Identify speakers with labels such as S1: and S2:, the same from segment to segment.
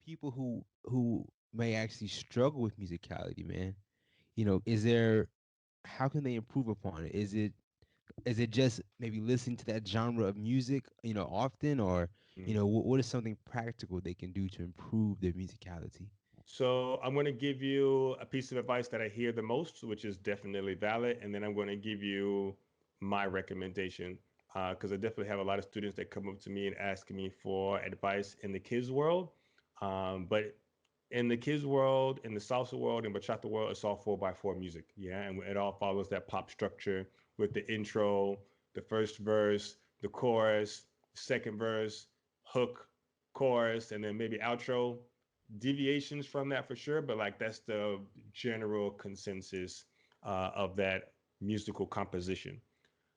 S1: people who may actually struggle with musicality, man, is there how can they improve upon it? Is it just maybe listening to that genre of music, often, or
S2: Mm.
S1: what is something practical they can do to improve their musicality?
S2: So I'm going to give you a piece of advice that I hear the most, which is definitely valid, and then I'm going to give you my recommendation because I definitely have a lot of students that come up to me and ask me for advice in the kids world. But in the kids world, in the salsa world, in bachata world, it's all 4x4 music, yeah, and it all follows that pop structure with the intro, the first verse, the chorus, second verse, hook, chorus, and then maybe outro. Deviations from that for sure, but like that's the general consensus of that musical composition.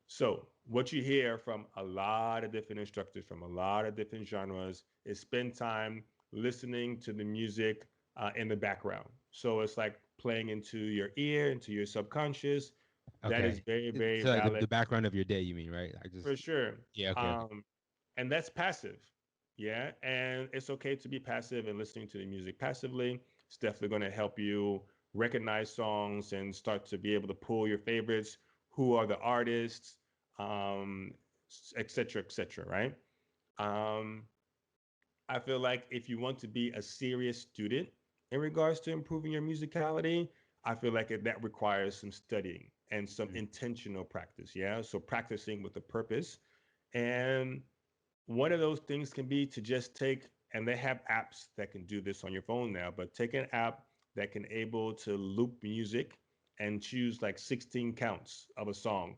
S2: So, what you hear from a lot of different instructors from a lot of different genres is spend time listening to the music in the background. So, it's like playing into your ear, into your subconscious. That is
S1: Okay.
S2: very, very
S1: So like the
S2: valid
S1: background of your day, you mean, right? I just
S2: for sure.
S1: Yeah, okay, okay.
S2: Um, and that's passive. Yeah. And it's okay to be passive and listening to the music passively. It's definitely going to help you recognize songs and start to be able to pull your favorites, who are the artists, um, et cetera, right? Um, I feel like if you want to be a serious student in regards to improving your musicality, I feel like that requires some studying and some
S1: Mm.
S2: intentional practice. Yeah. So practicing with a purpose. And one of those things can be to just take, and they have apps that can do this on your phone now, but take an app that can able to loop music and choose like 16 counts of a song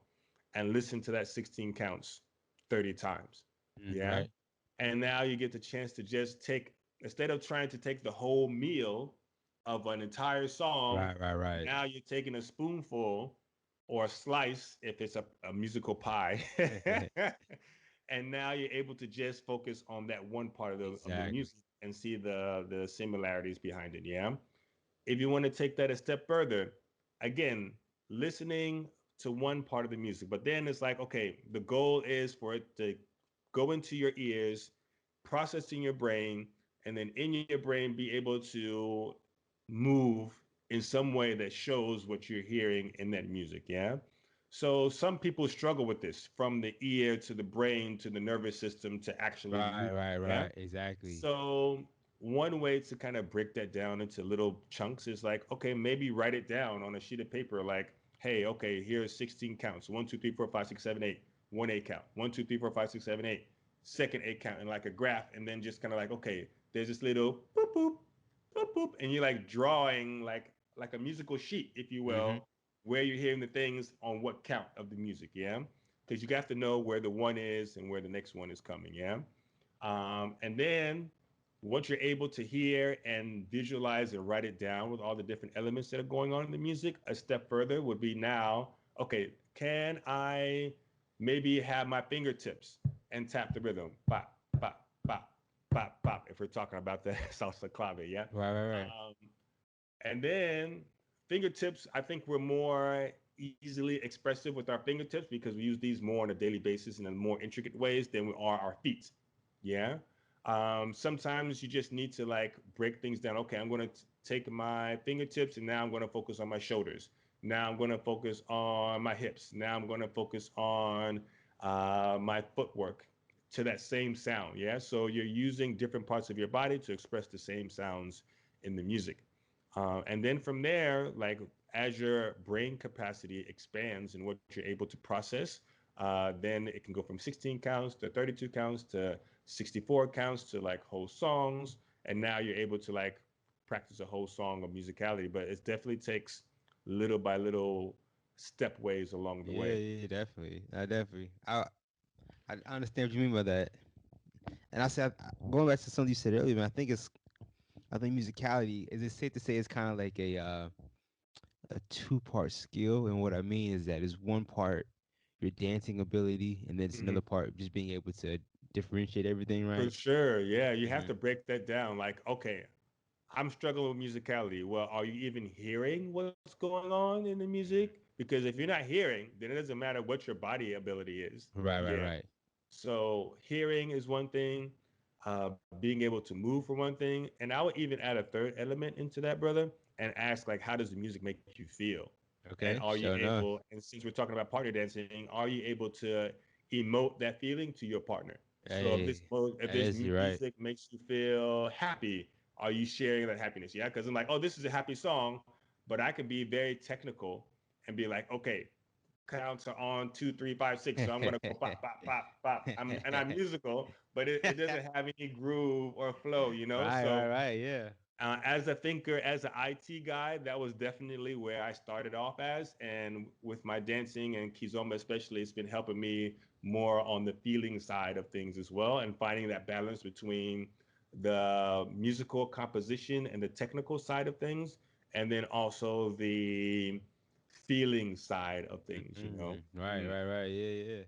S2: and listen to that 16 counts 30 times. Yeah.
S1: Right.
S2: And now you get the chance to just take, instead of trying to take the whole meal of an entire song,
S1: Right, right, right.
S2: now you're taking a spoonful or a slice if it's a musical pie. And now you're able to just focus on that one part of the
S1: Exactly.
S2: music and see the similarities behind it. Yeah. If you want to take that a step further, again, listening to one part of the music, but then it's like, okay, the goal is for it to go into your ears, process in your brain, and then in your brain be able to move in some way that shows what you're hearing in that music. Yeah. So some people struggle with this from the ear to the brain to the nervous system to actually
S1: Right,
S2: move.
S1: right,
S2: Yeah.
S1: right. Exactly.
S2: So one way to kind of break that down into little chunks is like, okay, maybe write it down on a sheet of paper. Like, hey, okay, here's 16 counts: 1, 2, 3, 4, 5, 6, 7, 8. 1 8 count. 1, 2, 3, 4, 5, 6, 7, 8. Second 8 count, and like a graph, and then just kind of like, okay, there's this little boop boop boop boop, and you're like drawing like a musical sheet, if you
S1: Mm-hmm.
S2: will, where you're hearing the things on what count of the music. Yeah, because you have to know where the one is and where the next one is coming. Yeah. And then once you're able to hear and visualize and write it down with all the different elements that are going on in the music, a step further would be now, okay, can I maybe have my fingertips and tap the rhythm? Bop, bop, bop, bop, bop, if we're talking about the salsa clave, yeah?
S1: Right, right, right.
S2: Um, and then fingertips, I think we're more easily expressive with our fingertips because we use these more on a daily basis and in more intricate ways than we are our feet. Yeah. Sometimes you just need to like break things down. Okay, I'm going to take my fingertips and now I'm going to focus on my shoulders. Now I'm going to focus on my hips. Now I'm going to focus on my footwork to that same sound. Yeah. So you're using different parts of your body to express the same sounds in the music. And then from there, like as your brain capacity expands and what you're able to process, then it can go from 16 counts to 32 counts to 64 counts to like whole songs. And now you're able to like practice a whole song of musicality, but it definitely takes little by little step ways along the
S1: Yeah,
S2: way.
S1: yeah, definitely. I definitely. I understand what you mean by that. And I said, going back to something you said earlier, man. I think musicality is it safe to say it's kind of like a two-part skill, and what I mean is that is one part your dancing ability, and then it's
S2: Mm-hmm.
S1: another part just being able to differentiate everything,
S2: For
S1: right?
S2: sure. Yeah. You have
S1: Mm-hmm.
S2: to break that down. Like, okay, I'm struggling with musicality. Well, are you even hearing what's going on in the music? Because if you're not hearing, then it doesn't matter what your body ability is.
S1: Right, right,
S2: Yeah.
S1: right.
S2: So hearing is one thing. being able to move for one thing. And I would even add a third element into that, brother, and ask like, how does the music make you feel? And
S1: Okay,
S2: are you
S1: sure enough.
S2: able, and since we're talking about partner dancing, are you able to emote that feeling to your partner? So
S1: Hey,
S2: if this
S1: yes, you're right.
S2: music makes you feel happy, are you sharing that happiness? Yeah, because I'm like, oh, this is a happy song, but I could be very technical and be like, okay, counts are on 2, 3, 5, 6. So I'm gonna go pop, pop, pop, pop. I'm musical, but it doesn't have any groove or flow, you know.
S1: Right,
S2: So
S1: right, right. Yeah.
S2: as a thinker, as an IT guy, that was definitely where I started off as. And with my dancing and Kizomba especially, it's been helping me more on the feeling side of things as well, and finding that balance between the musical composition and the technical side of things, and then also the feeling side of things, you know.
S1: Right,
S2: Mm.
S1: right, right. Yeah, yeah.